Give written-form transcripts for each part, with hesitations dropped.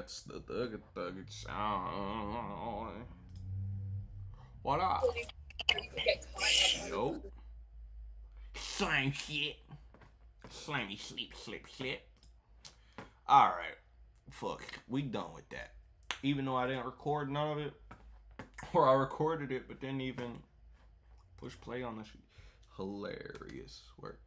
That's the thug sound. What up? Nope. Slime shit. Slimy sleep. Alright. Fuck. We done with that. Even though I didn't record none of it. Or I recorded it but didn't even push play on the shit. Hilarious work.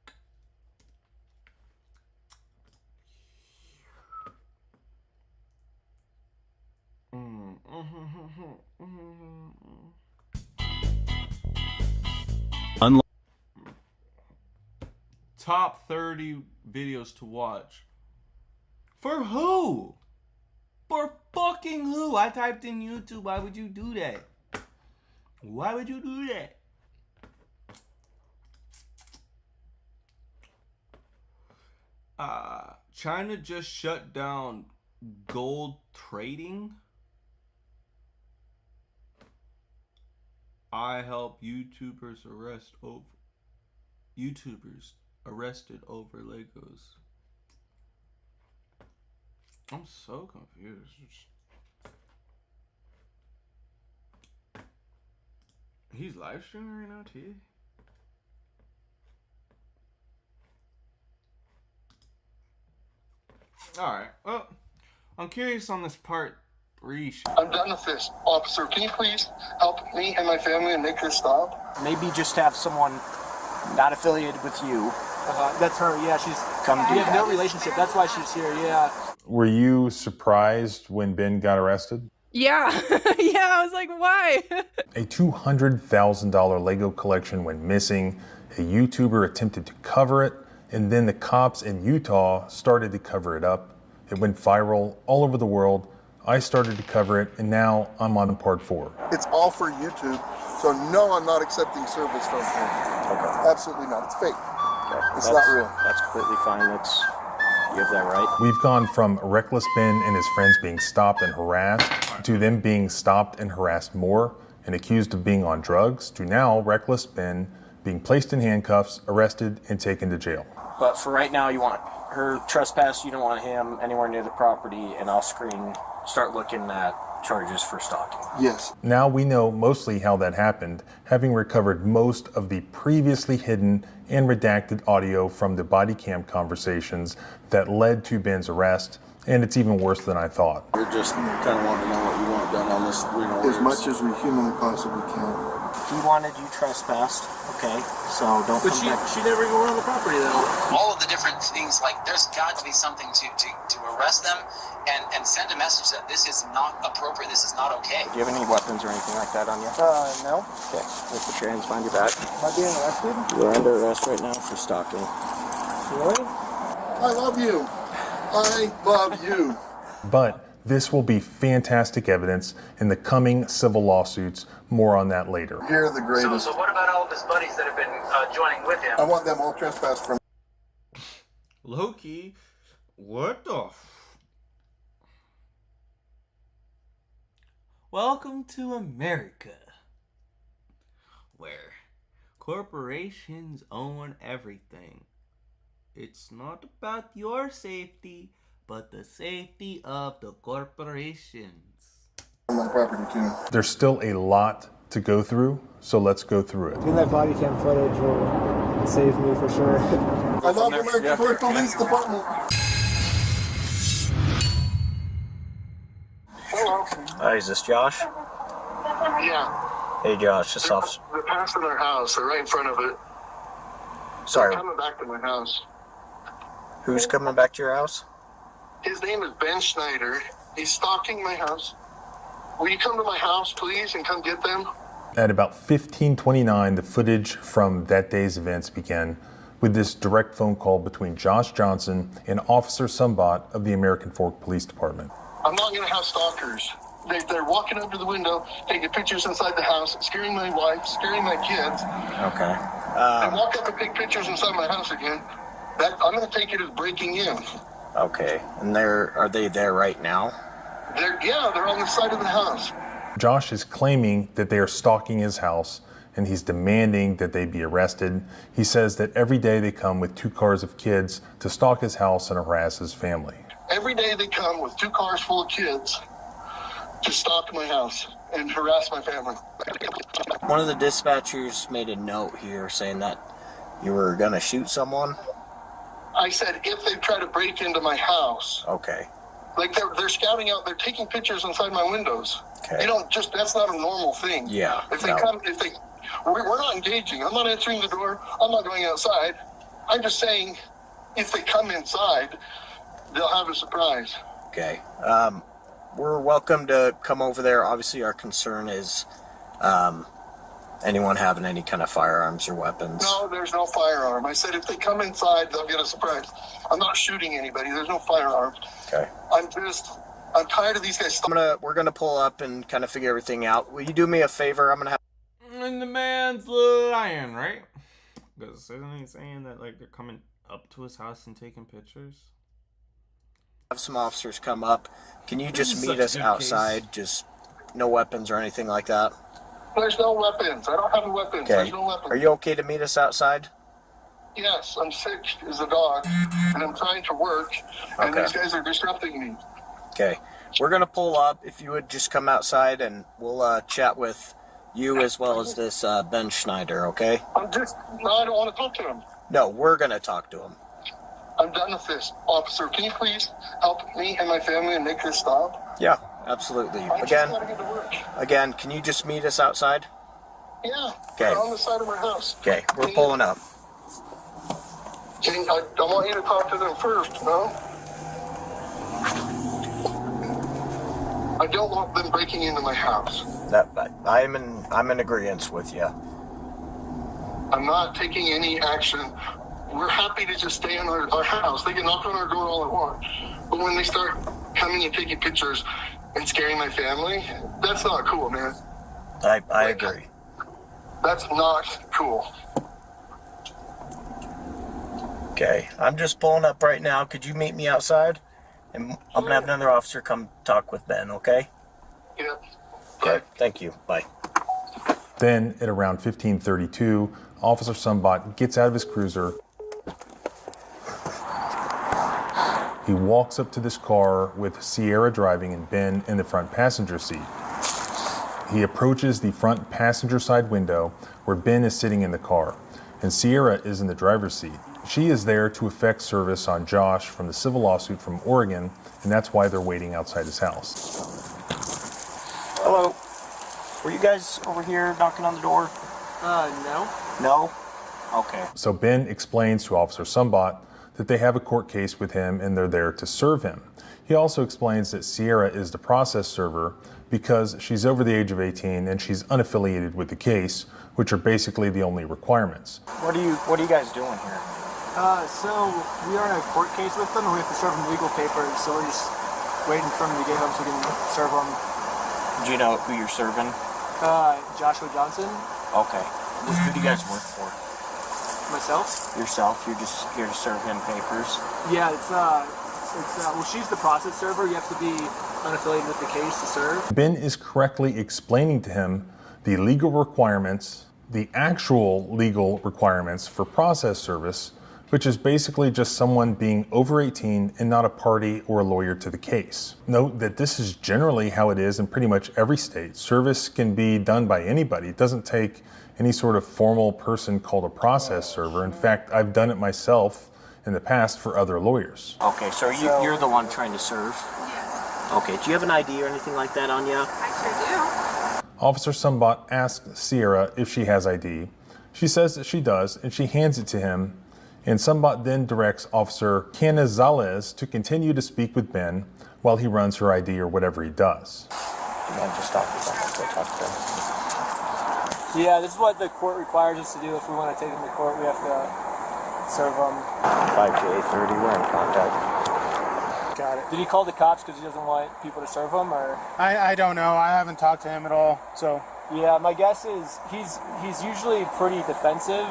Top 30 videos to watch. For who? For fucking who? I typed in YouTube. Why would you do that? Why would you do that? China just shut down gold trading. I help YouTubers arrested over Legos. I'm so confused. He's live streaming right now, too. Alright, well, I'm curious on this part 3 shit. I'm done with this. Officer, can you please help me and my family and make this stop? Maybe just have someone not affiliated with you. That's her, yeah, she's... Come do have no relationship, that's why she's here, yeah. Were you surprised when Ben got arrested? Yeah, yeah, I was like, why? A $200,000 Lego collection went missing. A YouTuber attempted to cover it, and then the cops in Utah started to cover it up. It went viral all over the world. I started to cover it, and now I'm on part 4. It's all for YouTube, so no, I'm not accepting service from him. Okay. Absolutely not. It's fake. Okay. It's not real. That's completely fine. You have that right. We've gone from Reckless Ben and his friends being stopped and harassed to them being stopped and harassed more and accused of being on drugs to now Reckless Ben being placed in handcuffs, arrested, and taken to jail. But for right now, you want her trespass, you don't want him anywhere near the property, and I'll start looking at charges for stalking. Yes. Now we know mostly how that happened, having recovered most of the previously hidden and redacted audio from the body cam conversations that led to Ben's arrest, and it's even worse than I thought. We're just kind of wanting to know what you want done on this. As much as we humanly possibly can. He wanted you trespassed, okay, so don't come back. She never even went on the property though. All of the different things, like there's got to be something to arrest them and send a message that this is not appropriate, this is not okay. Do you have any weapons or anything like that on you? No. Okay, let's put your hands behind your back. Am I being arrested? You're under arrest right now for stalking. Really? I love you. I love you. But this will be fantastic evidence in the coming civil lawsuits. More on that later. You're the greatest. So what about all of his buddies that have been joining with him? I want them all trespassed from. Loki, what the Welcome to America, where corporations own everything. It's not about your safety, but the safety of the corporations. My property too. There's still a lot to go through, so let's go through it. Getting that body cam footage will save me for sure. I love the American Police Department. Hello. Hi, is this Josh? Yeah. Hey Josh, this officer. They're passing their house. They're right in front of it. Sorry, They're coming back to my house. who's coming back to your house? His name is Ben Schneider. He's stalking my house. Will you come to my house, please, and come get them? At about 15:29, the footage from that day's events began with this direct phone call between Josh Johnson and Officer Sumbot of the American Fork Police Department. I'm not going to have stalkers. They're walking up to the window, taking pictures inside the house, scaring my wife, scaring my kids. Okay. They walk up and take pictures inside my house again. I'm going to take it as breaking in. Okay. And are they there right now? They're on the side of the house. Josh is claiming that they are stalking his house, and he's demanding that they be arrested. He says that every day they come with 2 cars of kids to stalk his house and harass his family. Every day they come with 2 cars full of kids to stalk my house and harass my family. One of the dispatchers made a note here saying that you were going to shoot someone. I said, if they try to break into my house, Okay. like they're scouting out, they're taking pictures inside my windows. Okay. They don't just, that's not a normal thing. Yeah. If they we're not engaging. I'm not answering the door. I'm not going outside. I'm just saying, if they come inside, they'll have a surprise. Okay. We're welcome to come over there. Obviously, our concern is anyone having any kind of firearms or weapons. No, there's no firearm. I said if they come inside, they'll get a surprise. I'm not shooting anybody. There's no firearms. Okay. I'm tired of these guys. We're gonna pull up and kind of figure everything out. Will you do me a favor? I'm gonna have. And the man's lying, right? Because isn't he saying that like they're coming up to his house and taking pictures? Have some officers come up. Can you just This is meet such us a good outside? case. Just no weapons or anything like that. There's no weapons. I don't have any weapons. Okay. There's no weapons. Are you okay to meet us outside? Yes, I'm sick as a dog, and I'm trying to work, and Okay. these guys are disrupting me. Okay. We're gonna pull up. If you would just come outside and we'll chat with you as well as this Ben Schneider. Okay? I don't want to talk to him. No, we're gonna talk to him. I'm done with this, officer. Can you please help me and my family and make this stop? Yeah, absolutely. I just Again, gotta get to work. can you just meet us outside? Yeah. Okay. On the side of my house. Okay, we're pulling up. I want you to talk to them first, no? I don't want them breaking into my house. I'm in agreement with you. I'm not taking any action. We're happy to just stay in our house. They can knock on our door all they want. But when they start coming and taking pictures and scaring my family, that's not cool, man. I agree. That's not cool. Okay, I'm just pulling up right now. Could you meet me outside? And I'm gonna have another officer come talk with Ben, okay? Yeah. Okay, thank you. Bye. Then, at around 15:32, Officer Sunbot gets out of his cruiser. He walks up to this car with Sierra driving and Ben in the front passenger seat. He approaches the front passenger side window where Ben is sitting in the car, and Sierra is in the driver's seat. She is there to effect service on Josh from the civil lawsuit from Oregon, and that's why they're waiting outside his house. Hello. Were you guys over here knocking on the door? No. No? Okay. So Ben explains to Officer Sunbot that they have a court case with him and they're there to serve him. He also explains that Sierra is the process server because she's over the age of 18 and she's unaffiliated with the case, which are basically the only requirements. What are you guys doing here? So we are in a court case with them, and we have to serve them legal papers. So we're just waiting for them to get home so we can serve them. Do you know who you're serving? Joshua Johnson, Okay. Who do you guys work for? myself. Yourself? You're just here to serve him papers? Yeah, well, she's the process server. You have to be unaffiliated with the case to serve. Ben is correctly explaining to him the legal requirements, the actual legal requirements for process service, which is basically just someone being over 18 and not a party or a lawyer to the case. Note that this is generally how it is in pretty much every state. Service can be done by anybody. It doesn't take any sort of formal person called a process server. In fact, I've done it myself in the past for other lawyers. Okay, so you're the one trying to serve? Yes. Okay, do you have an ID or anything like that on you? I sure do. Officer Sunbot asks Sierra if she has ID. She says that she does, and she hands it to him. And Sunbot then directs Officer Canizales to continue to speak with Ben while he runs her ID or whatever he does. Yeah, just talk to them. Go talk to them. Yeah, this is what the court requires us to do. If we want to take them to court, we have to serve them. 5 to 8:30, we're in contact. Got it. Did he call the cops because he doesn't want people to serve him, or? I don't know. I haven't talked to him at all, so. Yeah, my guess is he's usually pretty defensive.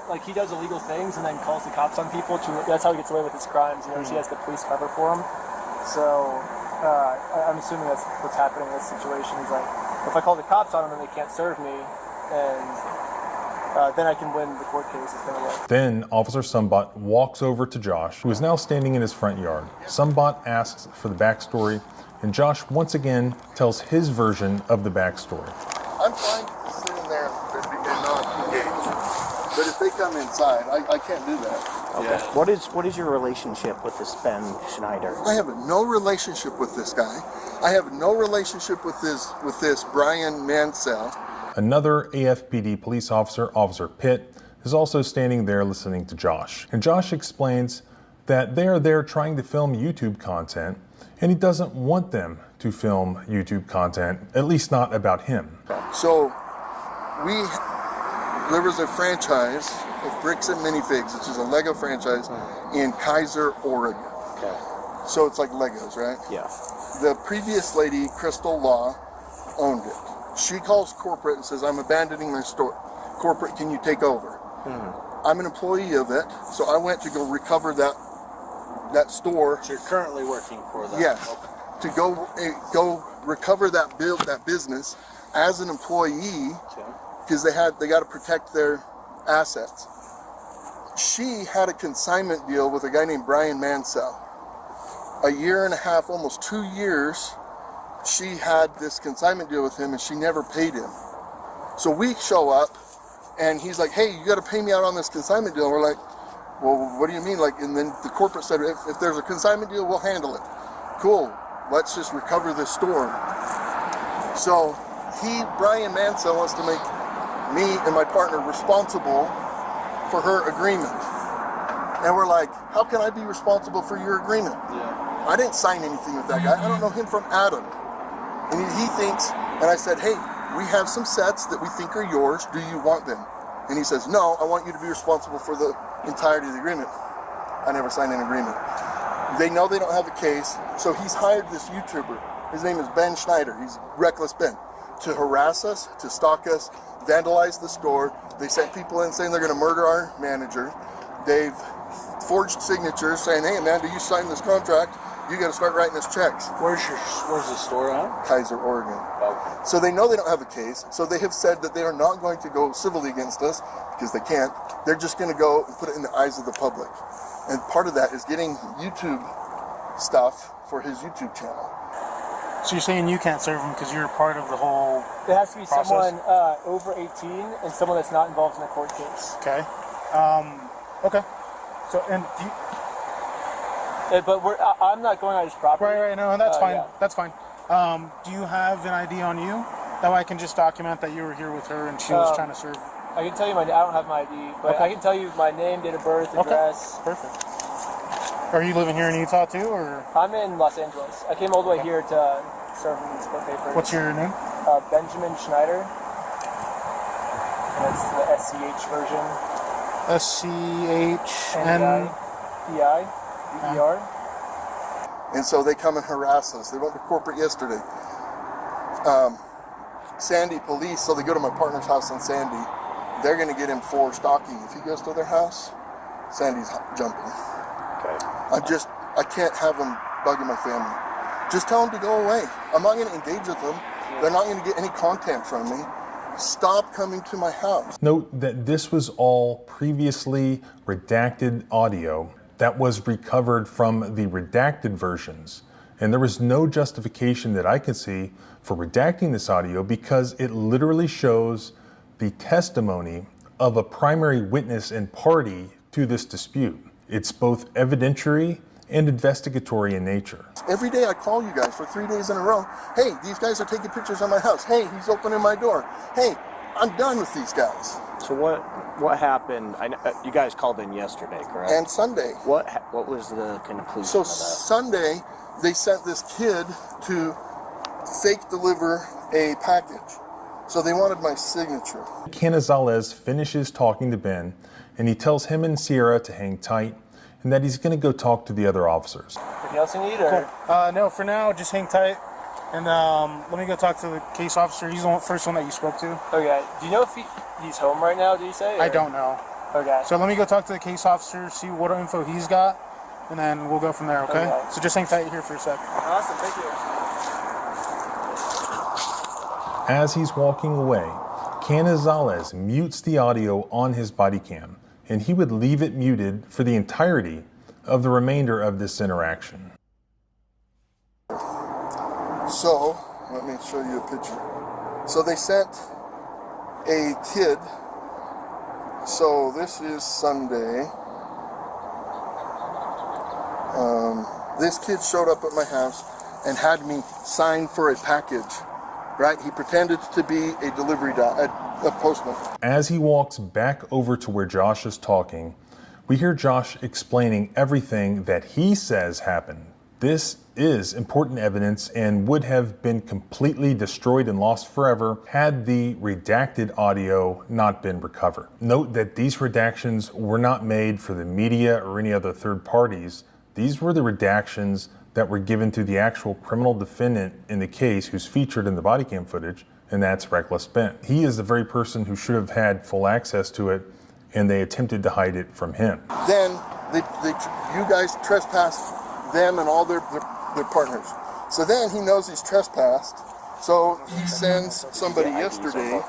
Like he does illegal things and then calls the cops on people. That's how he gets away with his crimes. You know, he has the police cover for him. So I'm assuming that's what's happening in this situation. He's like, if I call the cops on them, then they can't serve me, and then I can win the court case. It's gonna work. Then Officer Sumbot walks over to Josh, who is now standing in his front yard. Sumbot asks for the backstory, and Josh once again tells his version of the backstory. I'm fine sitting there and not engaged. But if they come inside, I can't do that. Okay. What is your relationship with this Ben Schneider? I have no relationship with this guy. I have no relationship with this Brian Mansell. Another AFPD police officer, Officer Pitt, is also standing there listening to Josh. And Josh explains that they are there trying to film YouTube content, and he doesn't want them to film YouTube content, at least not about him. So there was a franchise of Bricks and Minifigs, which is a Lego franchise in Kaiser, Oregon. Okay. So it's like Legos, right? Yeah. The previous lady, Crystal Law, owned it. She calls corporate and says, I'm abandoning my store. Corporate, can you take over? I'm an employee of it, so I went to go recover that store. So you're currently working for them? Yes. Okay. To go recover that business as an employee, because they got to protect their assets. She had a consignment deal with a guy named Brian Mansell. A year and a half, almost 2 years, she had this consignment deal with him and she never paid him. So we show up and he's like, hey, you got to pay me out on this consignment deal. We're like, well, what do you mean? And then the corporate said, if there's a consignment deal, we'll handle it. Cool, let's just recover this store. So Brian Mansell wants to make me and my partner responsible for her agreement. And we're like, how can I be responsible for your agreement? Yeah. I didn't sign anything with that guy. I don't know him from Adam. And he thinks, and I said, hey, we have some sets that we think are yours. Do you want them? And he says, no, I want you to be responsible for the entirety of the agreement. I never signed an agreement. They know they don't have a case, so he's hired this YouTuber. His name is Ben Schneider. He's Reckless Ben. To harass us, to stalk us, vandalize the store. They sent people in saying they're going to murder our manager. They've forged signatures saying, hey, Amanda, you signed this contract. You got to start writing us checks. Where's the store at? Kaiser, Oregon. Okay. So they know they don't have a case. So they have said that they are not going to go civilly against us because they can't. They're just going to go and put it in the eyes of the public. And part of that is getting YouTube stuff for his YouTube channel. So you're saying you can't serve him because you're part of the whole It has to be process? someone over 18 and someone that's not involved in a court case. Okay. Okay. So, and do you, But I'm not going on his property. right, no, and that's fine. Yeah. That's fine. Do you have an ID on you? That way I can just document that you were here with her and she was trying to serve. I can tell you I don't have my ID, but Okay. I can tell you my name, date of birth, address. Perfect. Are you living here in Utah too, or I'm in Los Angeles. I came all the way here to serve in these court papers. what's your name? Benjamin Schneider. And that's the SCH version. SCHN. PI. And so they come and harass us. They went to corporate yesterday. Sandy police, so they go to my partner's house in Sandy. They're going to get him for stalking. If he goes to their house, Sandy's jumping. Okay. I can't have him bugging my family. Just tell him to go away. I'm not going to engage with them. They're not going to get any content from me. Stop coming to my house. Note that this was all previously redacted audio that was recovered from the redacted versions. And there was no justification that I could see for redacting this audio because it literally shows the testimony of a primary witness and party to this dispute. It's both evidentiary and investigatory in nature. Every day I call you guys for 3 days in a row. Hey, these guys are taking pictures of my house. Hey, he's opening my door. Hey, I'm done with these guys. So what happened? You guys called in yesterday, correct? And Sunday. What was the conclusion So of that? Sunday, they sent this kid to fake deliver a package. So they wanted my signature. Canizales finishes talking to Ben, and he tells him and Sierra to hang tight, and that he's going to go talk to the other officers. Anything else you need? Or? No, for now, just hang tight. And let me go talk to the case officer. He's the first one that you spoke to. Okay. Do you know if he's home right now, did you say? Or? I don't know. Okay. So let me go talk to the case officer, see what info he's got, and then we'll go from there, okay? Okay. So just hang tight here for a sec. Awesome. Thank you. As he's walking away, Canizales mutes the audio on his body cam, and he would leave it muted for the entirety of the remainder of this interaction. So, let me show you a picture. So they sent a kid. So this is Sunday. This kid showed up at my house and had me sign for a package, right? He pretended to be a delivery a postman. As he walks back over to where Josh is talking, we hear Josh explaining everything that he says happened. This is important evidence and would have been completely destroyed and lost forever had the redacted audio not been recovered. Note that these redactions were not made for the media or any other third parties. These were the redactions that were given to the actual criminal defendant in the case who's featured in the body cam footage, and that's Reckless Ben. He is the very person who should have had full access to it, and they attempted to hide it from him. Then you guys trespassed them and all their partners. So then he knows he's trespassed, so he sends somebody yesterday.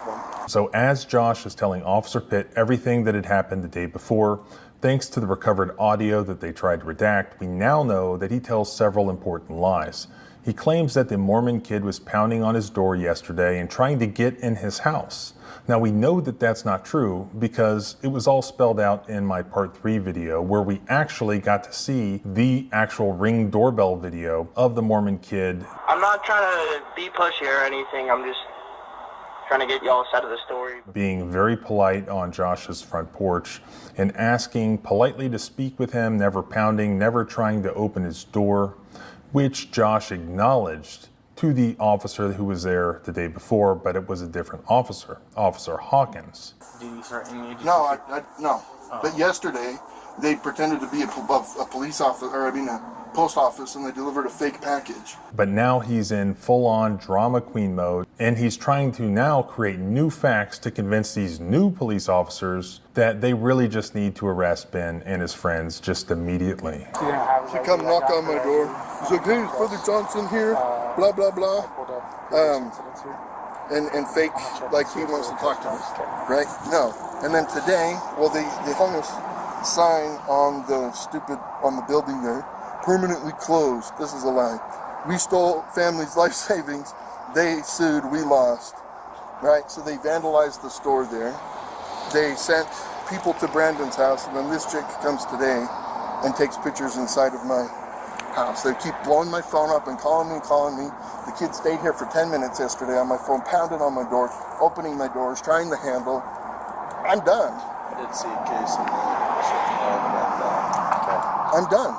So as Josh is telling Officer Pitt everything that had happened the day before, thanks to the recovered audio that they tried to redact, we now know that he tells several important lies. He claims that the Mormon kid was pounding on his door yesterday and trying to get in his house. Now we know that that's not true because it was all spelled out in my part 3 video where we actually got to see the actual Ring doorbell video of the Mormon kid. I'm not trying to be pushy or anything, I'm just trying to get y'all's side of the story. Being very polite on Josh's front porch and asking politely to speak with him, never pounding, never trying to open his door, which Josh acknowledged to the officer who was there the day before, but it was a different officer, Officer Hawkins. Did he threaten you? No, no. But yesterday, they pretended to be a police officer, or a post office, and they delivered a fake package. But now he's in full-on drama queen mode, and he's trying to now create new facts to convince these new police officers that they really just need to arrest Ben and his friends just immediately. He come knock on my door. He's like, hey, is Brother Johnson here? Blah, blah, blah. And fake, like he wants to talk to us, right? No. And then today, well, they hung a sign on the building there, permanently closed. This is a lie. We stole family's life savings. They sued, we lost, right? So they vandalized the store there. They sent people to Brandon's house, and then this chick comes today and takes pictures inside of my house. They keep blowing my phone up and calling me. The kid stayed here for 10 minutes yesterday on my phone, pounding on my door, opening my doors, trying the handle. I'm done. I did see a case in the I'm done.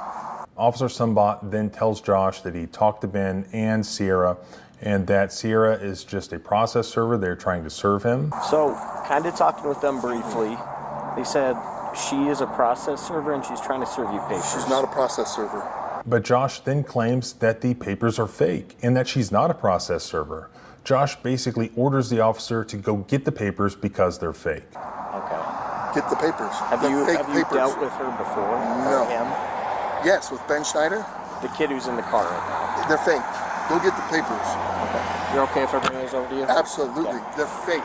Officer Sumbot then tells Josh that he talked to Ben and Sierra, and that Sierra is just a process server. They're trying to serve him. So, kind of talking with them briefly, they said she is a process server and she's trying to serve you papers. She's not a process server. But Josh then claims that the papers are fake and that she's not a process server. Josh basically orders the officer to go get the papers because they're fake. Okay. Get the papers. Have you dealt with her before? No. Him? Yes, with Ben Schneider. The kid who's in the car right now. They're fake. Go get the papers. Okay. You're okay if I bring those over to you? Absolutely. Okay. They're fake.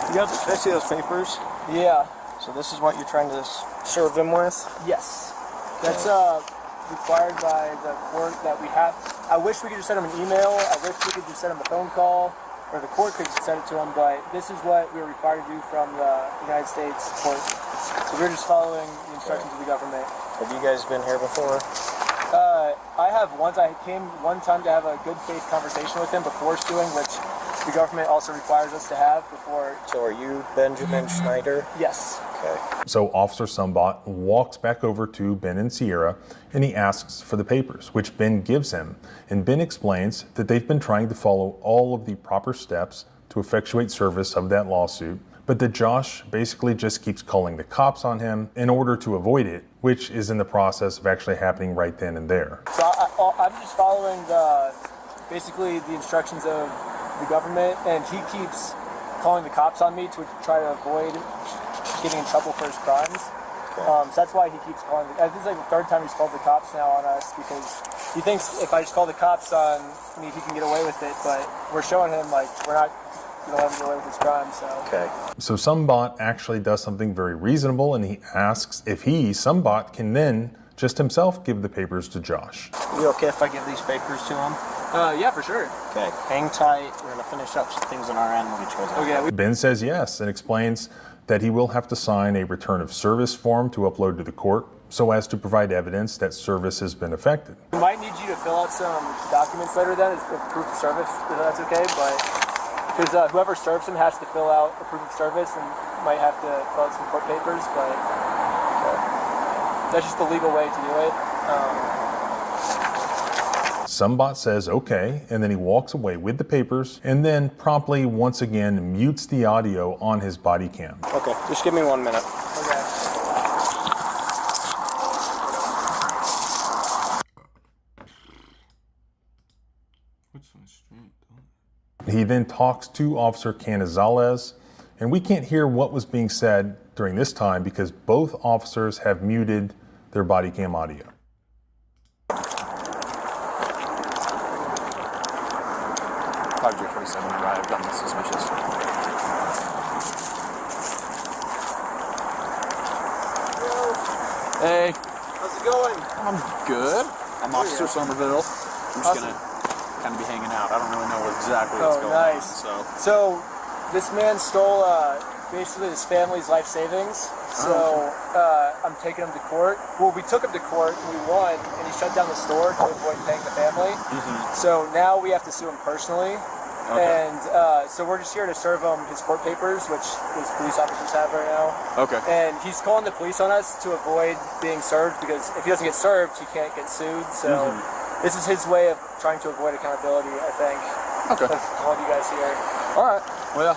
You guys, can I see those papers? Yeah. So this is what you're trying to serve them with? Yes. That's required by the court that we have. I wish we could just send them an email. I wish we could just send them a phone call, or the court could just send it to them. But this is what we're required to do from the United States court. So we're just following the instructions of the government. Have you guys been here before? I have once. I came one time to have a good faith conversation with him before suing, which the government also requires us to have before. So are you Benjamin Schneider? Yes. Okay. So Officer Sumbot walks back over to Ben and Sierra and he asks for the papers, which Ben gives him. And Ben explains that they've been trying to follow all of the proper steps to effectuate service of that lawsuit, but that Josh basically just keeps calling the cops on him in order to avoid it, which is in the process of actually happening right then and there. So I'm just following the basically the instructions of the government, and he keeps calling the cops on me to try to avoid getting in trouble for his crimes. So that's why he keeps calling. I think it's like the third time he's called the cops now on us, because he thinks if I just call the cops on me, he can get away with it. But we're showing him like we're not going to let him get away with his crime. So Okay. So Sumbot actually does something very reasonable, and he asks if he, Sumbot, can then just himself give the papers to Josh. You okay if I give these papers to him? yeah, for sure. Okay. Hang tight. We're gonna finish up some things on our end. We'll get you guys out. Okay. Ben says yes and explains that he will have to sign a return of service form to upload to the court so as to provide evidence that service has been affected. We might need you to fill out some documents later then as proof of service, if that's okay, but because whoever serves him has to fill out a proof of service and might have to fill out some court papers, but that's just the legal way to do it. Sumbot says okay, and then he walks away with the papers and then promptly once again mutes the audio on his body cam. Okay, just give me 1 minute. Okay. What's on stream? He then talks to Officer Canizales, and we can't hear what was being said during this time because both officers have muted their body cam audio. 5J47 arrived on the suspicious. Hey. How's it going? I'm good. I'm Officer Somerville. I'm just gonna kind of be hanging out. I don't really know exactly what's going on. So this man stole basically his family's life savings. So I'm taking him to court. Well, we took him to court and we won, and he shut down the store to avoid paying the family. So now we have to sue him personally. Okay. And so we're just here to serve him his court papers, which his police officers have right now. Okay. And he's calling the police on us to avoid being served, because if he doesn't get served, he can't get sued. So this is his way of trying to avoid accountability, I think. Okay. Of calling you guys here. All right. Well,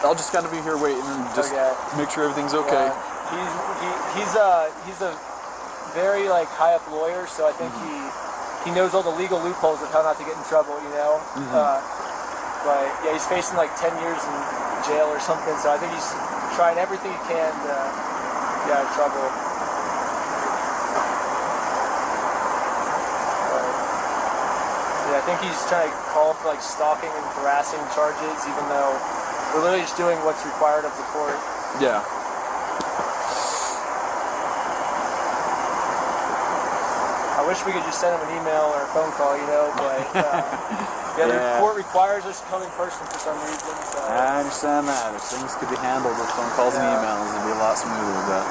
I'll just kind of be here waiting and just make sure everything's okay. Yeah. He's a very like high up lawyer, so I think he knows all the legal loopholes of how not to get in trouble, you know. But yeah, he's facing like 10 years in jail or something, so I think he's trying everything he can to get out of trouble. But, yeah, I think he's trying to call for like stalking and harassing charges, even though we're literally just doing what's required of the court. Yeah. I wish we could just send him an email or a phone call, you know, but the court requires us to come in person for some reason. So. I understand that. If things could be handled with phone calls and emails, it'd be a lot smoother, but...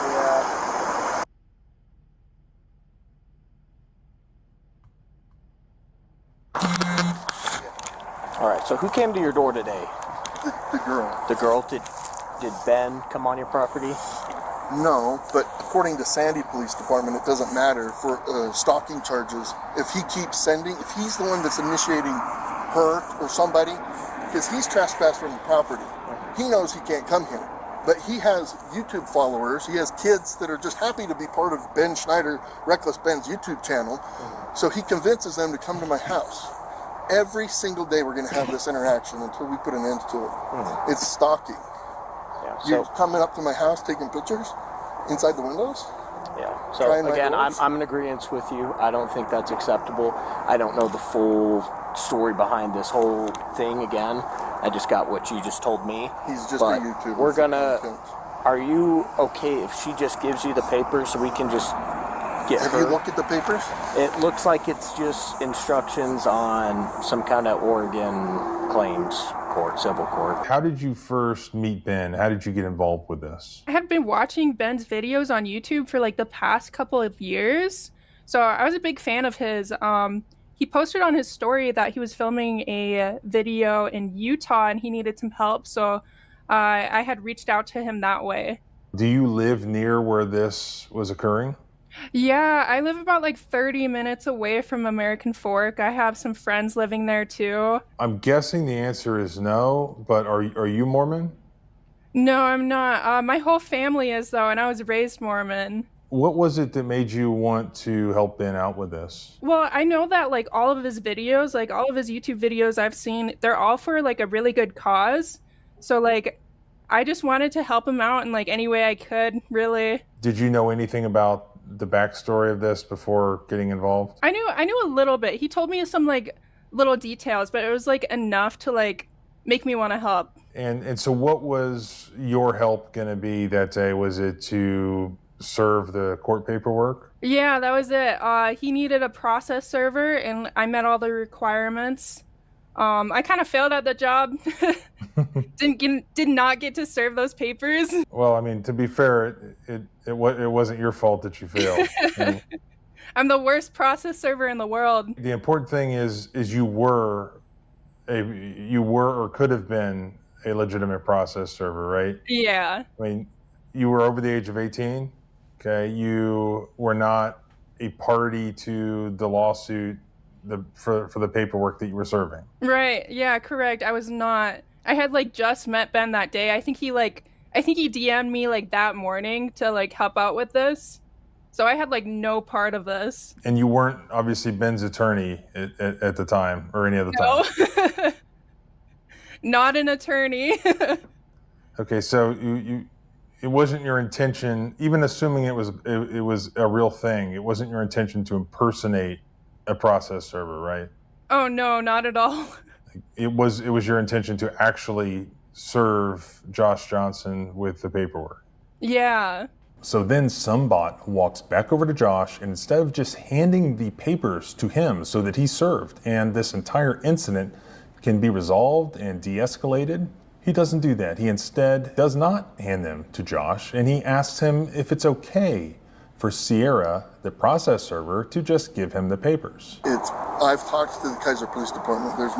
All right, so who came to your door today? The girl. The girl? Did Ben come on your property? No, but according to Sandy Police Department, it doesn't matter for stalking charges. If he keeps sending, if he's the one that's initiating her or somebody, because he's trespassed from the property, he knows he can't come here. But he has YouTube followers. He has kids that are just happy to be part of Ben Schneider, Reckless Ben's YouTube channel. So he convinces them to come to my house. Every single day we're going to have this interaction until we put an end to it. It's stalking. Yeah, You're coming up to my house taking pictures inside the windows? Yeah. So again, I'm in agreement with you. I don't think that's acceptable. I don't know the full story behind this whole thing again. I just got what you just told me. He's just a YouTuber. We're gonna... Are you okay if she just gives you the papers so we can just get her? Have you looked at the papers? It looks like it's just instructions on some kind of Oregon claims court, civil court. How did you first meet Ben? How did you get involved with this? I had been watching Ben's videos on YouTube for like the past couple of years. So I was a big fan of his. He posted on his story that he was filming a video in Utah and he needed some help. So I had reached out to him that way. Do you live near where this was occurring? Yeah, I live about like 30 minutes away from American Fork. I have some friends living there too. I'm guessing the answer is no, but are you Mormon? No, I'm not. My whole family is though, and I was raised Mormon. What was it that made you want to help Ben out with this? Well, I know that like all of his videos, like all of his YouTube videos I've seen, they're all for like a really good cause. So like I just wanted to help him out in like any way I could, really. Did you know anything about the backstory of this before getting involved? I knew a little bit. He told me some like little details, but it was like enough to like make me want to help. And so what was your help going to be that day? Was it to serve the court paperwork? Yeah, that was it. He needed a process server, and I met all the requirements. I kind of failed at the job. Did not get to serve those papers. Well, I mean, to be fair, it wasn't your fault that you failed. I'm the worst process server in the world. The important thing is you were or could have been a legitimate process server, right? Yeah. I mean, you were over the age of 18. Okay, you were not a party to the lawsuit for the paperwork that you were serving. Right. Yeah, correct. I was not. I had like just met Ben that day. I think he DM'd me like that morning to like help out with this. So I had like no part of this. And you weren't obviously Ben's attorney at the time or any other time. No. Not an attorney. Okay, so you it wasn't your intention, even assuming it was a real thing, it wasn't your intention to impersonate a process server, right? Oh no, not at all. It was your intention to actually serve Josh Johnson with the paperwork. Yeah. So then some bot walks back over to Josh, and instead of just handing the papers to him so that he served and this entire incident can be resolved and de-escalated, he doesn't do that. He instead does not hand them to Josh, and he asks him if it's okay for Sierra, the process server, to just give him the papers. I've talked to the Kaiser Police Department. There's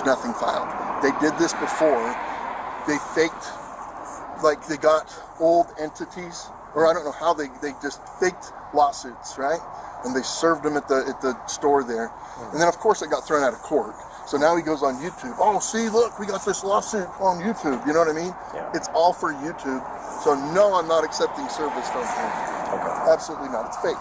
nothing filed. They did this before. They faked, like they got old entities, or I don't know how they just faked lawsuits, right? And they served them at the store there. And then of course it got thrown out of court. So now he goes on YouTube. Oh, see, look, we got this lawsuit on YouTube. You know what I mean? Yeah. It's all for YouTube. So no, I'm not accepting service from him. Okay. Absolutely not. It's fake.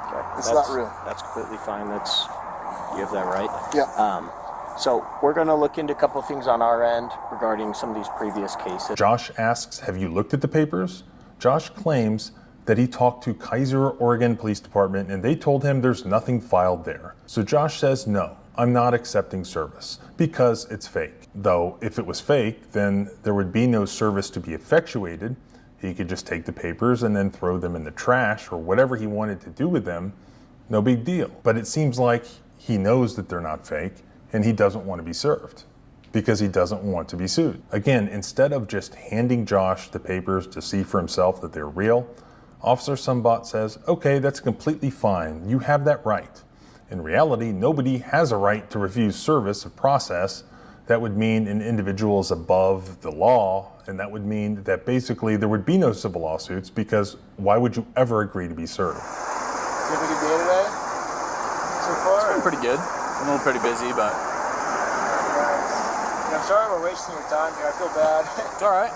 Okay. It's not real. That's completely fine. You have that right. Yeah. So we're going to look into a couple of things on our end regarding some of these previous cases. Josh asks, have you looked at the papers? Josh claims that he talked to Kaiser, Oregon Police Department, and they told him there's nothing filed there. So Josh says, no, I'm not accepting service because it's fake. Though if it was fake, then there would be no service to be effectuated. He could just take the papers and then throw them in the trash or whatever he wanted to do with them. No big deal. But it seems like he knows that they're not fake and he doesn't want to be served because he doesn't want to be sued. Again, instead of just handing Josh the papers to see for himself that they're real, Officer Sunbot says, okay, that's completely fine. You have that right. In reality, nobody has a right to refuse service of process. That would mean an individual is above the law, and that would mean that basically there would be no civil lawsuits because why would you ever agree to be served? You have a good day today? So far? It's been pretty good. I'm a little pretty busy, but... I'm sorry we're wasting your time here. I feel bad. It's all right.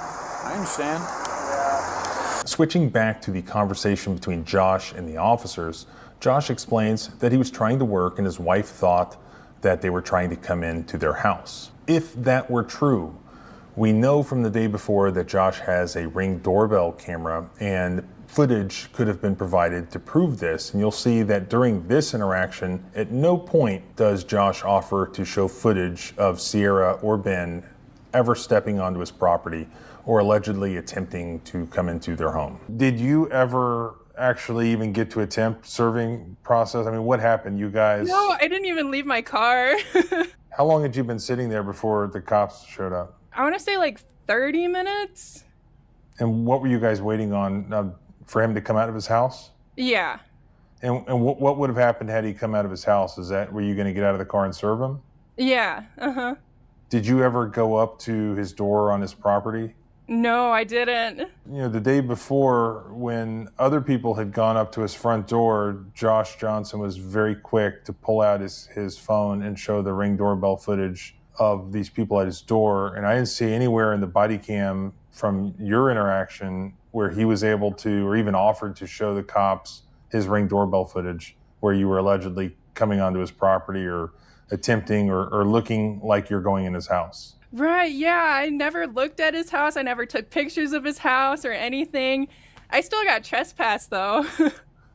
I understand. Yeah. Switching back to the conversation between Josh and the officers, Josh explains that he was trying to work and his wife thought that they were trying to come into their house. If that were true, we know from the day before that Josh has a Ring doorbell camera and footage could have been provided to prove this. And you'll see that during this interaction, at no point does Josh offer to show footage of Sierra or Ben ever stepping onto his property or allegedly attempting to come into their home. Did you ever actually even get to attempt serving process? I mean, what happened? You guys... No, I didn't even leave my car. How long had you been sitting there before the cops showed up? I want to say like 30 minutes. And what were you guys waiting on for him to come out of his house? Yeah. And what would have happened had he come out of his house? Were you going to get out of the car and serve him? Yeah, uh-huh. Did you ever go up to his door on his property? No, I didn't. You know, the day before, when other people had gone up to his front door, Josh Johnson was very quick to pull out his phone and show the Ring doorbell footage of these people at his door. And I didn't see anywhere in the body cam from your interaction where he was able to, or even offered to show the cops his Ring doorbell footage where you were allegedly coming onto his property or attempting or looking like you're going in his house. Right, yeah, I never looked at his house. I never took pictures of his house or anything. I still got trespassed though.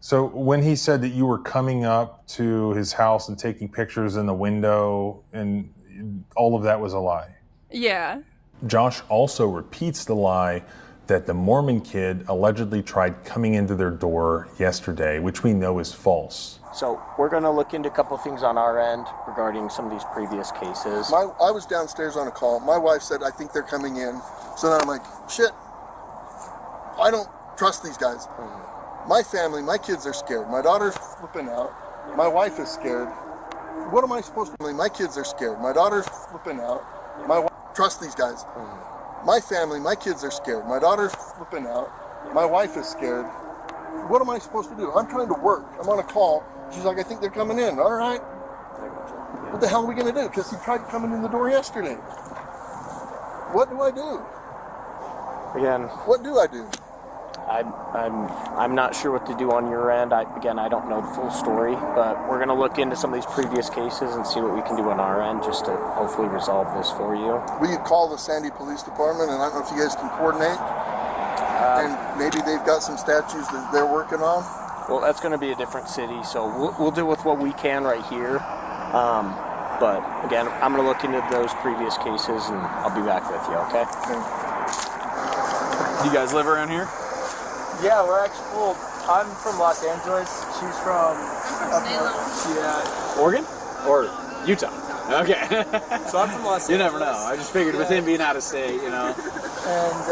So when he said that you were coming up to his house and taking pictures in the window and all of that was a lie. Yeah. Josh also repeats the lie that the Mormon kid allegedly tried coming into their door yesterday, which we know is false. So we're going to look into a couple of things on our end regarding some of these previous cases. I was downstairs on a call. My wife said, I think they're coming in. So then I'm like, shit, I don't trust these guys. My family, my kids are scared. My daughter's flipping out. My wife is scared. What am I supposed to do? My kids are scared. My daughter's flipping out. My wife, trust these guys. My family, my kids are scared. My daughter's flipping out. My wife is scared. What am I supposed to do? I'm trying to work. I'm on a call. She's like, I think they're coming in. All right. What the hell are we going to do? Because he tried coming in the door yesterday. What do I do? Again, what do I do? I'm not sure what to do on your end. I don't know the full story, but we're going to look into some of these previous cases and see what we can do on our end just to hopefully resolve this for you. We could call the Sandy Police Department, and I don't know if you guys can coordinate. And maybe they've got some statues that they're working on. Well, that's going to be a different city, so we'll deal with what we can right here. But again, I'm going to look into those previous cases, and I'll be back with you, okay? Do you guys live around here? Yeah, we're actually, well, I'm from Los Angeles. She's from... I'm from Salem. Yeah. Oregon? Or Utah? Okay. So I'm from Los Angeles. You never know. I just figured with him being out of state, you know. And,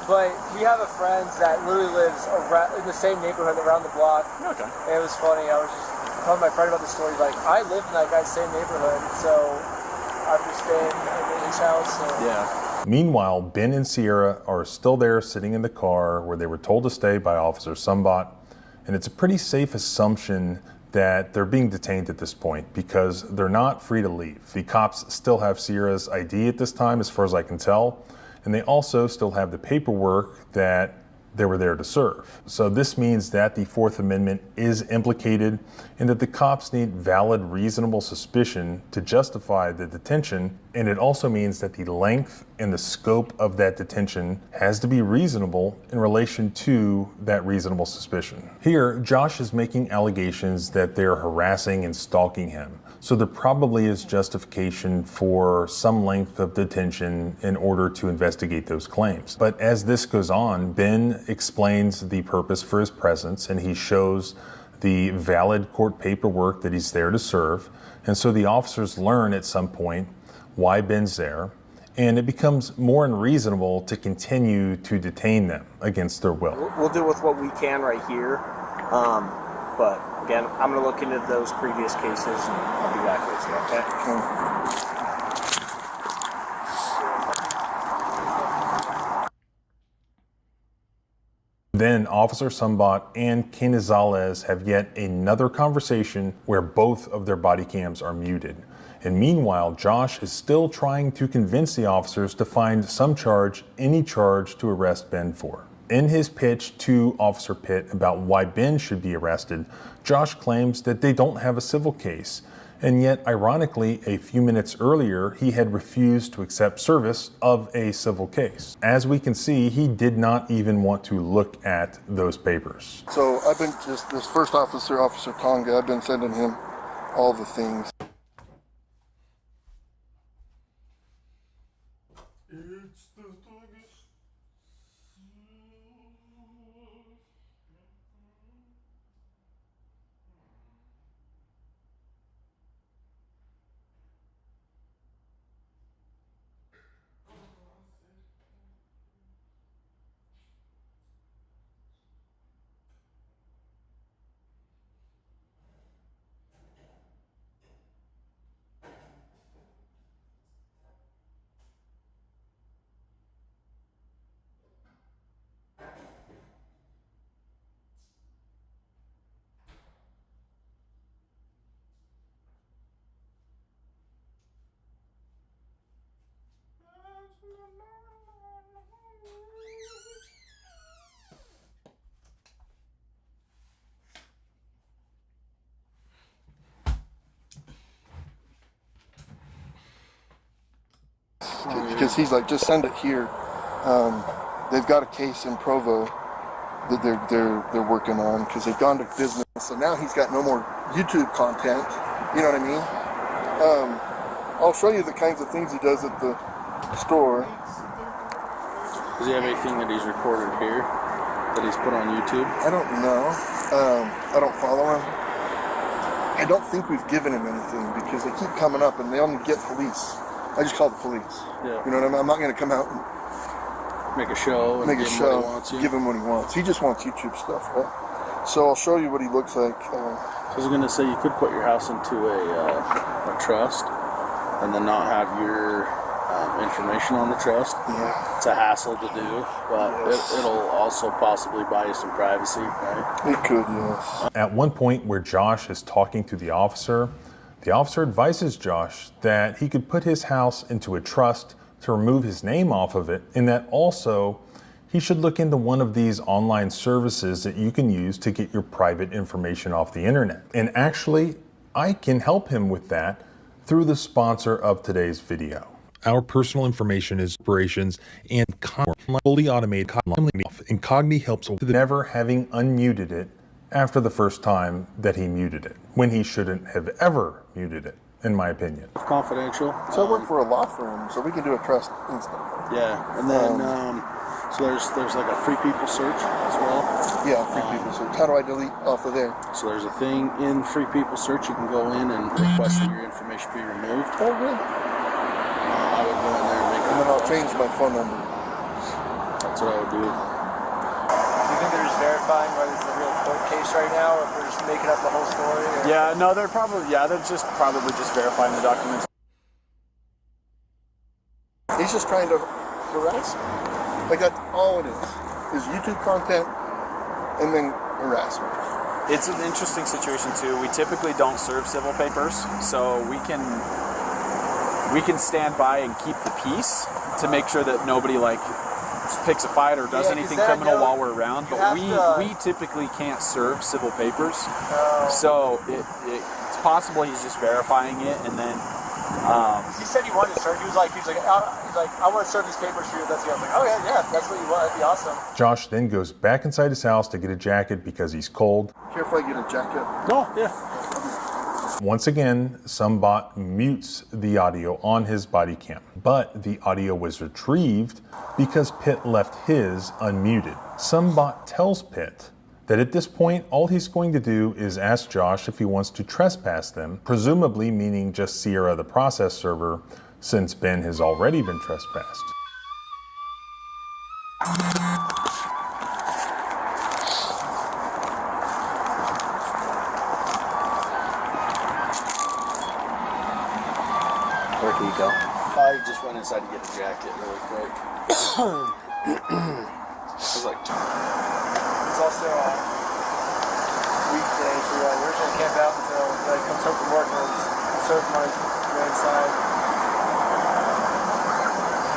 but we have a friend that literally lives in the same neighborhood around the block. Okay. And it was funny. I was just telling my friend about the story. Like, I live in that guy's same neighborhood, so I'm just staying in his house. So. Yeah. Meanwhile, Ben and Sierra are still there sitting in the car where they were told to stay by Officer Sumbot, and it's a pretty safe assumption that they're being detained at this point because they're not free to leave. The cops still have Sierra's ID at this time, as far as I can tell, and they also still have the paperwork that they were there to serve. So this means that the Fourth Amendment is implicated and that the cops need valid, reasonable suspicion to justify the detention. And it also means that the length and the scope of that detention has to be reasonable in relation to that reasonable suspicion. Here, Josh is making allegations that they're harassing and stalking him. So there probably is justification for some length of detention in order to investigate those claims. But as this goes on, Ben explains the purpose for his presence and he shows the valid court paperwork that he's there to serve. And so the officers learn at some point why Ben's there, and it becomes more unreasonable to continue to detain them against their will. We'll deal with what we can right here. But again, I'm going to look into those previous cases and I'll be back with you, okay? Then Officer Sumbot and Canizales have yet another conversation where both of their body cams are muted. And meanwhile, Josh is still trying to convince the officers to find some charge, any charge to arrest Ben for. In his pitch to Officer Pitt about why Ben should be arrested, Josh claims that they don't have a civil case. And yet, ironically, a few minutes earlier, he had refused to accept service of a civil case. As we can see, he did not even want to look at those papers. So I've been just, this first officer, Officer Tonga, I've been sending him all the things. because he's like, just send it here. They've got a case in Provo that they're working on because they've gone to business. So now he's got no more YouTube content. You know what I mean? I'll show you the kinds of things he does at the store. Does he have anything that he's recorded here that he's put on YouTube? I don't know. I don't follow him. I don't think we've given him anything because they keep coming up and they only get police. I just call the police. Yeah. You know what I mean? I'm not going to come out and make a show and give him what he wants. He just wants YouTube stuff, right? So I'll show you what he looks like. I was going to say you could put your house into a trust and then not have your information on the trust. Yeah. It's a hassle to do, but it'll also possibly buy you some privacy, right? It could, yes. At one point where Josh is talking to the officer advises Josh that he could put his house into a trust to remove his name off of it, and that also he should look into one of these online services that you can use to get your private information off the internet. And actually, I can help him with that through the sponsor of today's video. Our personal information is operations and fully automated. Incogni helps with never having unmuted it after the first time that he muted it, when he shouldn't have ever muted it, in my opinion. Confidential. So I work for a law firm, so we can do a trust instantly. Yeah, and then so there's like a free people search as well. Yeah, free people search. How do I delete off of there? So there's a thing in free people search. You can go in and request that your information be removed. Oh, really? I would go in there and make and then I'll change my phone number. That's what I would do. Do you think they're just verifying whether it's a real court case right now, or if they're just making up the whole story? Or? Yeah, no, they're probably just verifying the documents. He's just trying to harass me. Like, that's all it is YouTube content and then harassment. It's an interesting situation too. We typically don't serve civil papers, so we can stand by and keep the peace to make sure that nobody picks a fight or does anything criminal while we're around. But we typically can't serve civil papers, so it's possible he's just verifying it and then. He said he wanted to serve. He was like, I want to serve these papers for you. That's the. I was like, oh yeah, that's what you want. That'd be awesome. Josh then goes back inside his house to get a jacket because he's cold. Careful, I get a jacket. Oh yeah. Once again, some bot mutes the audio on his body cam, but the audio was retrieved because Pitt left his unmuted. Some bot tells Pitt that at this point, all he's going to do is ask Josh if he wants to trespass them, presumably meaning just Sierra the process server, since Ben has already been trespassed. Where can you go? I just went inside to get a jacket really quick. It was like. It's also weekdays. We originally camped out until he comes home from work and serve him on his inside.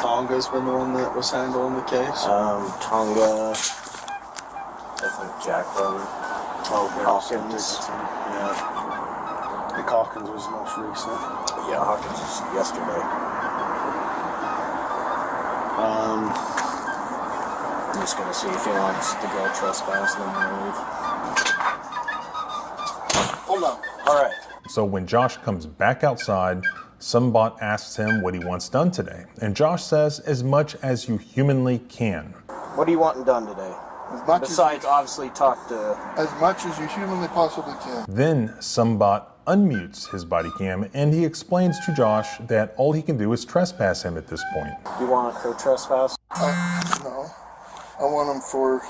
Tonga's been the one that was handling the case. Tonga. I think Jacqueline. Hawkins. Yeah. I think Hawkins was the most recent. Yeah, Hawkins was yesterday. I'm just gonna see if he wants to go trespass and then leave. Hold on. All right. So when Josh comes back outside, some bot asks him what he wants done today, and Josh says as much as you humanly can. What are you wanting done today? Besides, obviously, talk to... As much as you humanly possibly can. Then Sumbot unmutes his body cam and he explains to Josh that all he can do is trespass him at this point. You want her trespass? No. I want him for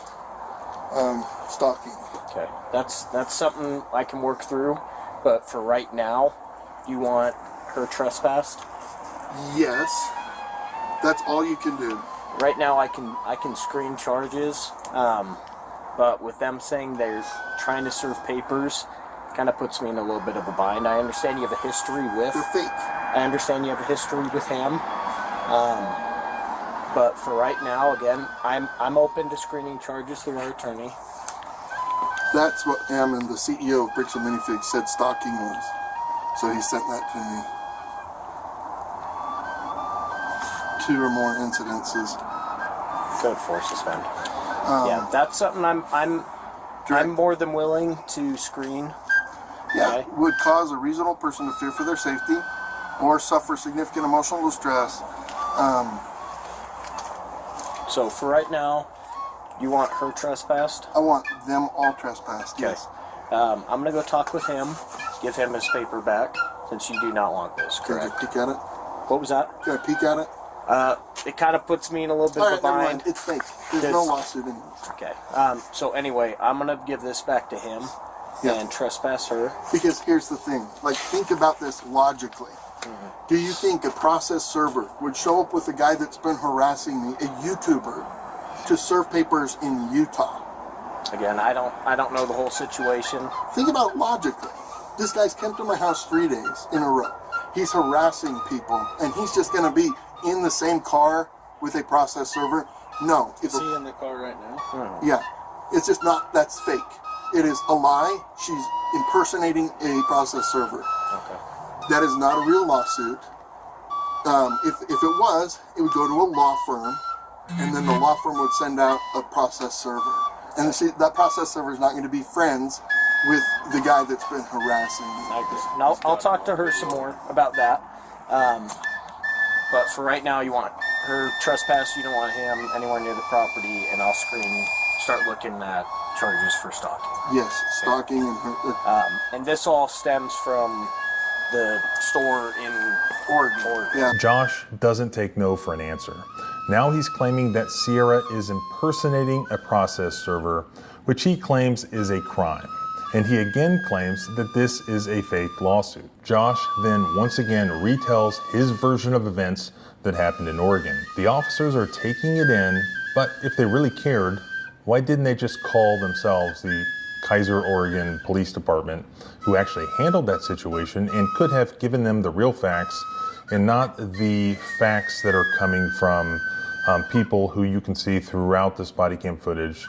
stalking. Okay. That's something I can work through, but for right now, you want her trespassed? Yes. That's all you can do. Right now I can screen charges, but with them saying they're trying to serve papers, kind of puts me in a little bit of a bind. I understand you have a history with... They're fake. I understand you have a history with him, but for right now, again, I'm open to screening charges through our attorney. That's what Ammon, the CEO of Bricks and Minifigs, said stalking was. So he sent that to me. 2 or more incidences. Code 4 suspend. Yeah, that's something I'm more than willing to screen. Yeah, Okay. would cause a reasonable person to fear for their safety or suffer significant emotional distress. So for right now, you want her trespassed? I want them all trespassed, Okay. yes. I'm going to go talk with him, give him his paper back, since you do not want this, Can I correct? just peek at it? What was that? Can I peek at it? It kind of puts me in a little bit All of right, a never bind. mind. It's fake. There's no lawsuit in it. Okay. So anyway, I'm going to give this back to him and trespass her. Because here's the thing. Like, think about this logically. Do you think a process server would show up with a guy that's been harassing me, a YouTuber, to serve papers in Utah? Again, I don't know the whole situation. Think about it logically. This guy's come to my house 3 days in a row. He's harassing people, and he's just going to be in the same car with a process server? No. Is he in the car right now? Yeah. It's just not, that's fake. It is a lie. She's impersonating a process server. Okay. That is not a real lawsuit. If it was, it would go to a law firm, and then the law firm would send out a process server. And see, that process server is not going to be friends with the guy that's been harassing me. I'll talk to her some more about that. But for right now, you want her trespass. You don't want him anywhere near the property, and I'll start looking at charges for stalking. Yes, stalking and her. And this all stems from the store in Oregon. Yeah. Josh doesn't take no for an answer. Now he's claiming that Sierra is impersonating a process server, which he claims is a crime. And he again claims that this is a fake lawsuit. Josh then once again retells his version of events that happened in Oregon. The officers are taking it in, but if they really cared, why didn't they just call themselves the Kaiser, Oregon Police Department, who actually handled that situation and could have given them the real facts and not the facts that are coming from people who you can see throughout this body cam footage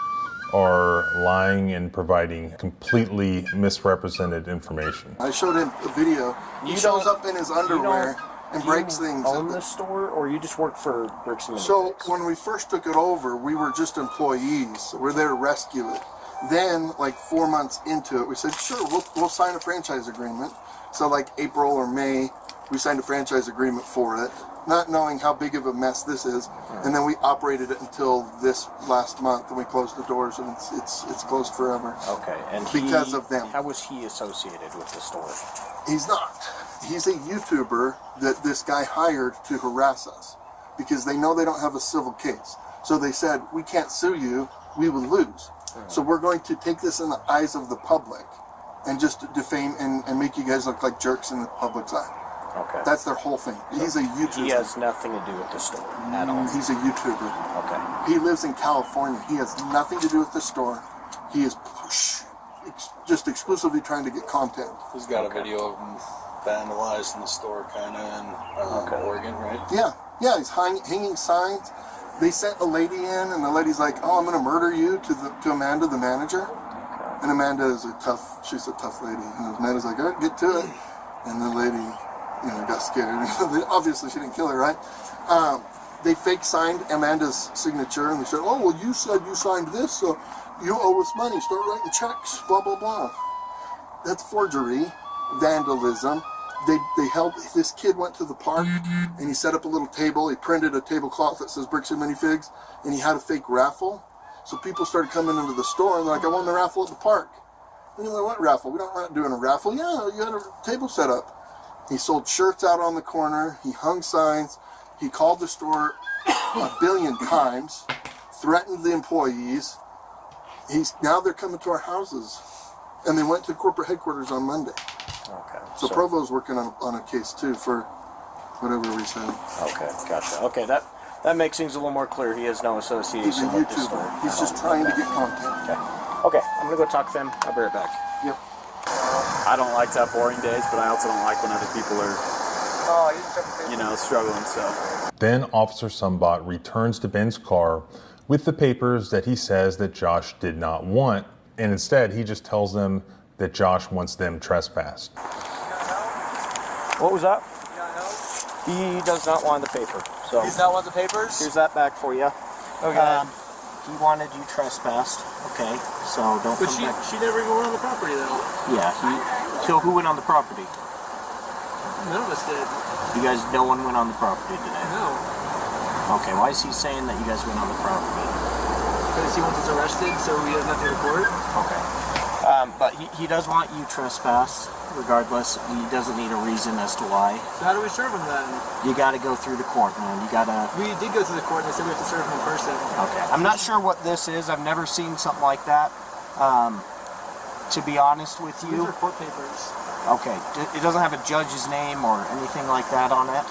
are lying and providing completely misrepresented information. I showed him a video. He shows up in his underwear and breaks things. Own the store, or you just work for Bricks and So when we first took it over, we were just employees. So we're there to rescue it. Then, like 4 months into it, we said, sure, we'll sign a franchise agreement. So like April or May, we signed a franchise agreement for it, not knowing how big of a mess this is. And then we operated it until this last month, and we closed the doors, and it's closed forever. Okay, and because of them. How was he associated with the store? He's not. He's a YouTuber that this guy hired to harass us because they know they don't have a civil case. So they said, we can't sue you, we would lose. So we're going to take this in the eyes of the public and just defame and make you guys look like jerks in the public's eye. Okay. That's their whole thing. He's a YouTuber. He has nothing to do with the store at all. He's a YouTuber. Okay. He lives in California. He has nothing to do with the store. He is just exclusively trying to get content. He's got a video of him vandalizing the store kind of in Oregon, right? Yeah, he's hanging signs. They sent a lady in, and the lady's like, "Oh, I'm going to murder you," to Amanda, the manager. And Amanda is she's a tough lady. And Amanda's like, "All right, get to it." And the lady, got scared. Obviously, she didn't kill her, right? They fake signed Amanda's signature, and they said, "Oh, well, you said you signed this, so you owe us money. Start writing checks." Blah blah blah. That's forgery, vandalism. They held, this kid went to the park and he set up a little table. He printed a tablecloth that says Bricks and Minifigs, and he had a fake raffle. So people started coming into the store and they're like, "I won the raffle at the park." And you're like, "What raffle? We're not doing a raffle." "Yeah, you had a table set up." He sold shirts out on the corner. He hung signs. He called the store 1 billion times, threatened the employees. Now they're coming to our houses. And they went to corporate headquarters on Monday. Okay. So Provo's working on a case too for whatever reason. Okay, gotcha. Okay, that makes things a little more clear. He has no association He's a with the YouTuber. store. He's just trying to get content. Okay, I'm gonna go talk to them. I'll be right back. Yep. I don't like to have boring days, but I also don't like when other people are, struggling. So. Then Officer Sumbot returns to Ben's car with the papers that he says that Josh did not want, and instead he just tells them that Josh wants them trespassed. What was that? He does not want the paper. So He's not want the papers? here's that back for you. Okay. He wanted you trespassed. Okay, so don't But come back. she never even went on the property, though. Yeah, so who went on the property? None of us did. You guys, no one went on the property today? No. Okay, why is he saying that you guys went on the property? Because he wants us arrested, so he doesn't have to go to court. Okay. But he does want you trespassed, regardless. He doesn't need a reason as to why. So how do we serve him then? You gotta go through the court, man. You gotta... We did go to the court and they said we have to serve him in person. Okay. I'm not sure what this is. I've never seen something like that. To be honest with you... These are court papers. Okay. It doesn't have a judge's name or anything like that on it?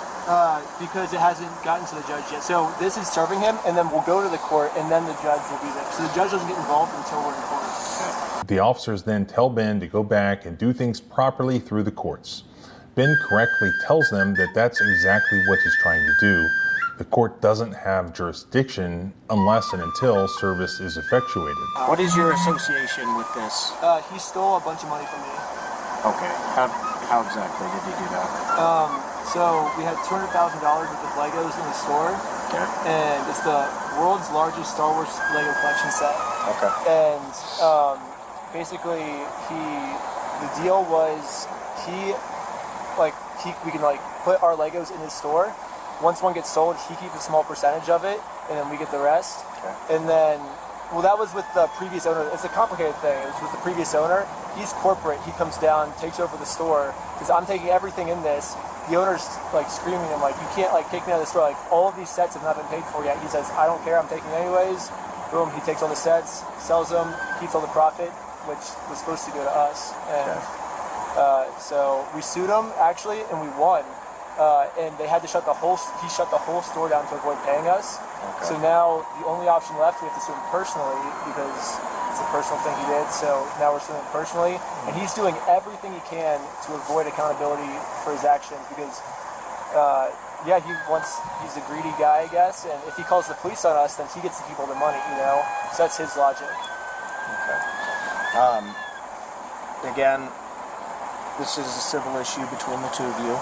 Because it hasn't gotten to the judge yet. So this is serving him, and then we'll go to the court, and then the judge will be there. So the judge doesn't get involved until we're in court. The officers then tell Ben to go back and do things properly through the courts. Ben correctly tells them that that's exactly what he's trying to do. The court doesn't have jurisdiction unless and until service is effectuated. What is your association with this? He stole a bunch of money from me. Okay. How exactly did he do that? So we had $200,000 worth of Legos in the store. Okay. And it's the world's largest Star Wars Lego collection set. Okay. And basically, the deal was we can put our Legos in his store. Once one gets sold, he keeps a small percentage of it, and then we get the rest. Okay. And then, well, that was with the previous owner. It's a complicated thing. It was with the previous owner. He's corporate. He comes down, takes over the store, because I'm taking everything in this. The owner's screaming at him you can't kick me out of the store. All of these sets have not been paid for yet. He says, I don't care. I'm taking it anyways. Boom. He takes all the sets, sells them, keeps all the profit, which was supposed to go to us. And so we sued him actually, and we won. And they had to shut the whole store down to avoid paying us. Okay. So now the only option left, we have to sue him personally because it's a personal thing he did. So now we're suing him personally, and he's doing everything he can to avoid accountability for his actions because, he's a greedy guy, I guess. And if he calls the police on us, then he gets to keep all the money, So that's his logic. Okay. Again, this is a civil issue between the two of you.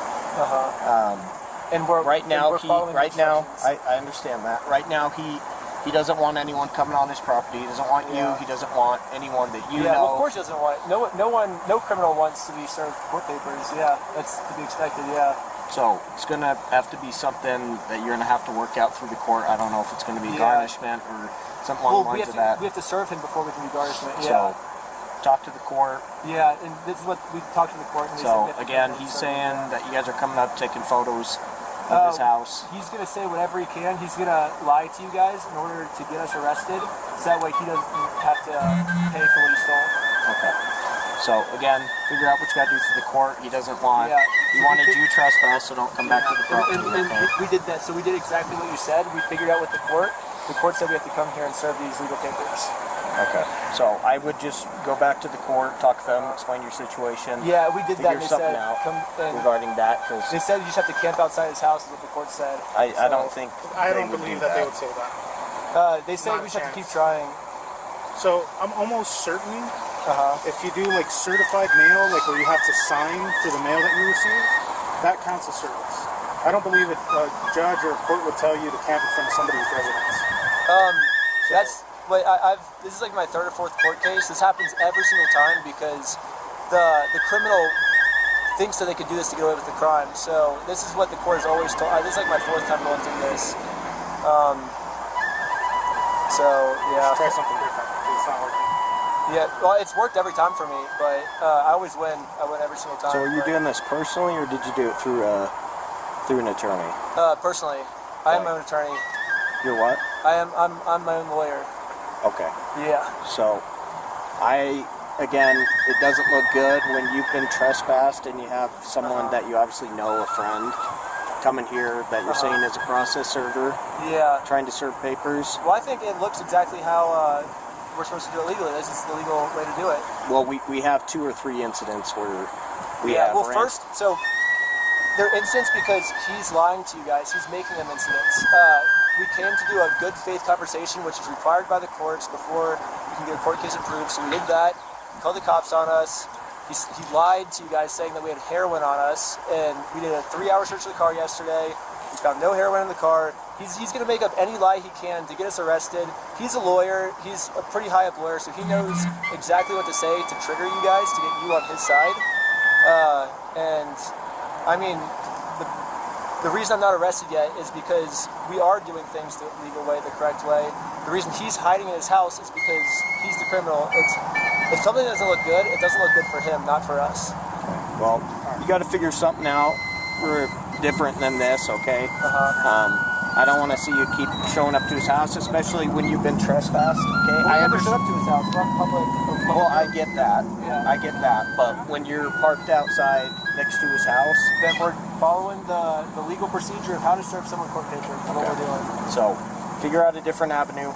And we're right now. I I understand that. Right now, he doesn't want anyone coming on his property. He doesn't want you. He doesn't want anyone that you know. Well, of course, he doesn't want. No criminal wants to be served court papers. Yeah, that's to be expected. Yeah. So it's gonna have to be something that you're gonna have to work out through the court. I don't know if it's gonna be garnishment or something along the lines of that. We have to serve him before we can do garnishment. So talk to the court. Yeah, and this is what we talked to the court. And so again, he's saying that you guys are coming up taking photos of his house. He's gonna say whatever he can. He's gonna lie to you guys in order to get us arrested, so that way he doesn't have to pay for what he stole. Okay. So again, figure out what you gotta do through the court. He doesn't want. He wanted you trespass, so don't come back to the property. And we did that. So we did exactly what you said. We figured out with the court. The court said we have to come here and serve these legal papers. Okay. So I would just go back to the court, talk to them, explain your situation. Yeah, we did that. Figure They something said out come regarding that because they said you just have to camp outside his house. Is what the court said. I don't think. I don't believe that they would say that. They say we just have to keep trying. So I'm almost certain if you do certified mail, where you have to sign for the mail that you receive, that counts as service. I don't believe a judge or a court would tell you to camp in front of somebody's residence. This is my third or fourth court case. This happens every single time because the criminal thinks that they could do this to get away with the crime. So this is what the court has always told. This is my fourth time going through this. Try something different. It's not working. Yeah, well, it's worked every time for me, but I always win. I win every single time. So are you doing this personally, or did you do it through an attorney? Personally, I am my own attorney. You're what? I'm my own lawyer. Okay. Yeah. So, again, it doesn't look good when you've been trespassed and you have someone that you obviously know, a friend, coming here that you're saying is a process server. Yeah. Trying to serve papers. Well, I think it looks exactly how we're supposed to do it legally. This is the legal way to do it. Well, we have 2 or 3 incidents where we have. Well, first, so they're incidents because he's lying to you guys. He's making them incidents. We came to do a good faith conversation, which is required by the courts before you can get a court case approved. So we did that. He called the cops on us. He lied to you guys saying that we had heroin on us. And we did a 3-hour search of the car yesterday. We found no heroin in the car. He's going to make up any lie he can to get us arrested. He's a lawyer. He's a pretty high up lawyer, so he knows exactly what to say to trigger you guys, to get you on his side. And I mean, the reason I'm not arrested yet is because we are doing things the legal way, the correct way. The reason he's hiding in his house is because he's the criminal. If something doesn't look good, it doesn't look good for him, not for us. Well, you got to figure something out. We're different than this, okay? I don't want to see you keep showing up to his house, especially when you've been trespassed, okay? I never showed up to his house. We're on public. Well, I get that. Yeah. I get that. But when you're parked outside next to his house, Then we're following the legal procedure of how to serve someone court papers. That's what we're doing. so figure out a different avenue.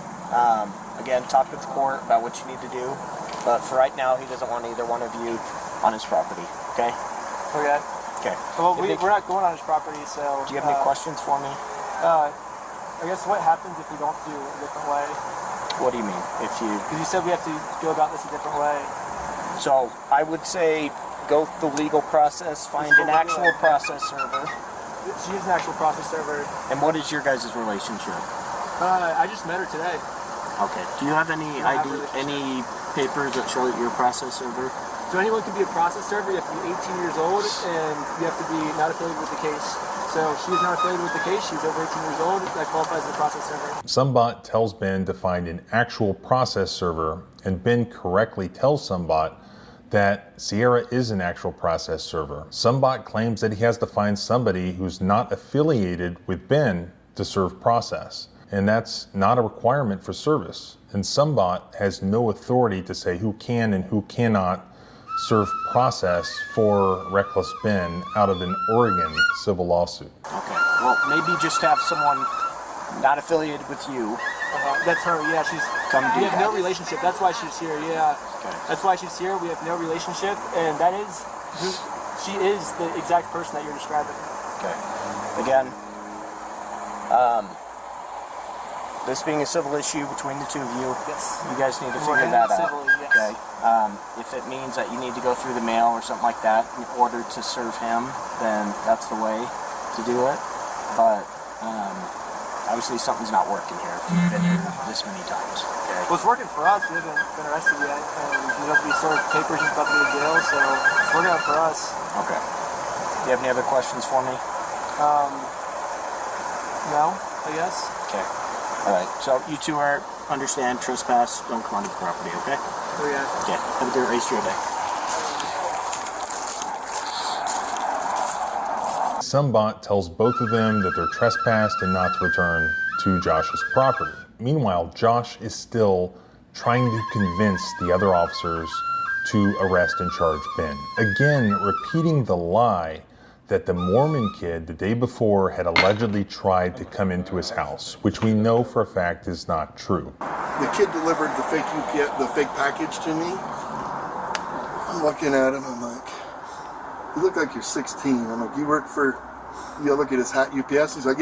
Again, talk with the court about what you need to do. But for right now, he doesn't want either one of you on his property, okay? Okay. Okay. Well, we're not going on his property, so... Do you have any questions for me? I guess what happens if we don't do it a different way? What do you mean? If you... Because you said we have to go about this a different way. So I would say go through the legal process, find an actual process server. She is an actual process server. And what is your guys' relationship? I just met her today. Okay. Do you have any any papers that show that you're a process server? So anyone can be a process server. You have to be 18 years old, and you have to be not affiliated with the case. So she's not affiliated with the case. She's over 18 years old. That qualifies as a process server. Sumbot tells Ben to find an actual process server, and Ben correctly tells Sumbot that Sierra is an actual process server. Sumbot claims that he has to find somebody who's not affiliated with Ben to serve process, and that's not a requirement for service. And Sumbot has no authority to say who can and who cannot serve process for reckless Ben out of an Oregon civil lawsuit. Okay. Well, maybe just have someone not affiliated with you. That's her. Yeah, she's. Come do We have that. no relationship. That's why she's here. Yeah. Okay. That's why she's here. We have no relationship, and that is who she is. The exact person that you're describing. Okay. Again, this being a civil issue between the two of you, Yes. you guys need to We're figure that out. civilly, yes. Okay. If it means that you need to go through the mail or something like that in order to serve him, then that's the way to do it. But obviously something's not working here if you've been here this many times. Okay. Well, it's working for us. We haven't been arrested yet, and we have to be served papers. He's about to go to jail, so it's working out for us. Okay. Do you have any other questions for me? No, I guess. Okay. All right. So you two are understand trespass. Don't come onto the property. Okay. Oh yeah. Okay. Have a good rest of your day. Sumbot tells both of them that they're trespassed and not to return to Josh's property. Meanwhile, Josh is still trying to convince the other officers to arrest and charge Ben. Again, repeating the lie that the Mormon kid the day before had allegedly tried to come into his house, which we know for a fact is not true. The kid delivered the fake package to me. I'm looking at him, I'm like, you look like you're 16. I'm like, you look at his hat UPS? He's like, yeah.